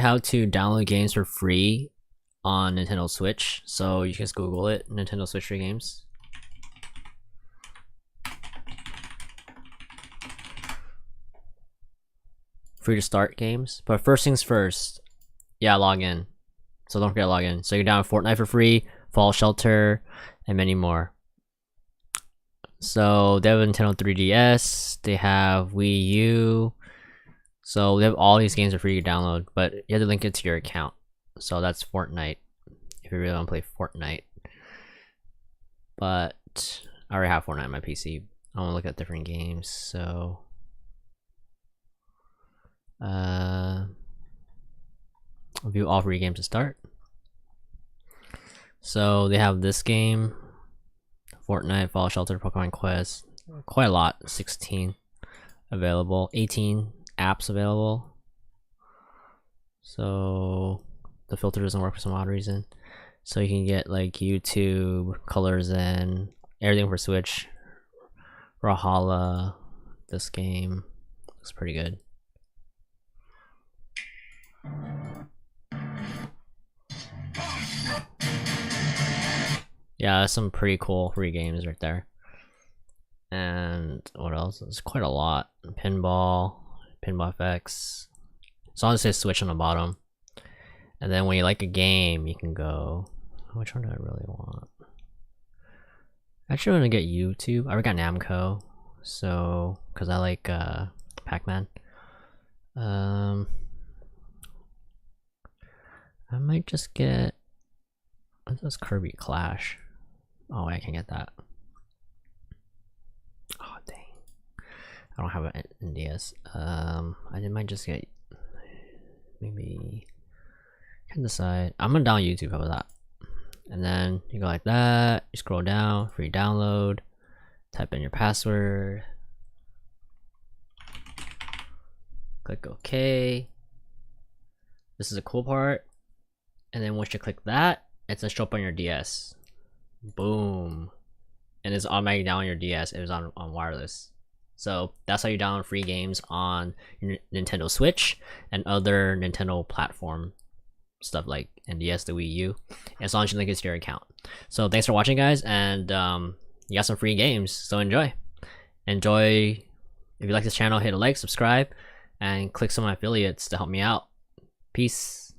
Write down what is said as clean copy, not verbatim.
how to download games for free on Nintendo Switch. So you can just Google it, Nintendo Switch free games. Free to start games. But first things first, yeah, log in. So don't forget to log in. So you can download Fortnite for free, Fall Shelter, and many more. So they have a Nintendo 3DS, they have Wii U. So they have all these games are free to download, but you have to link it to your account. So that's Fortnite, if you really want to play Fortnite. But I already have Fortnite on my PC. I want to look at different games, so view all free games to start. So they have this game, Fortnite, Fall Shelter, Pokemon Quest, quite a lot, 16 available, 18 apps available. So the filter doesn't work for some odd reason. So you can get like YouTube, Colors, and everything for Switch. Rahala, this game looks pretty good. Yeah, that's some pretty cool free games right there. And what else? There's quite a lot. Pinball FX. So I'll just say Switch on the bottom. And then when you like a game, you can go, which one do I really want? Actually, I'm gonna get YouTube. I already got Namco, so because I like Pac-Man. I might just get, what's this, Kirby Clash? Oh, I can get that. Oh dang, I don't have an NDS. I might just get, maybe, I can decide. I'm gonna download YouTube. How about that? And then you go like that. You scroll down, free download. Type in your password. Click OK. This is a cool part. And then once you click that, it's gonna show up on your DS. Boom. And it's automatically down on your DS. It was on wireless. So that's how you download free games on your Nintendo Switch and other Nintendo platform stuff like NDS, the Wii U, as long as you link it to your account. So thanks for watching, guys, and you got some free games, so enjoy. If you like this channel, hit a like, subscribe, and click some of my affiliates to help me out. Peace.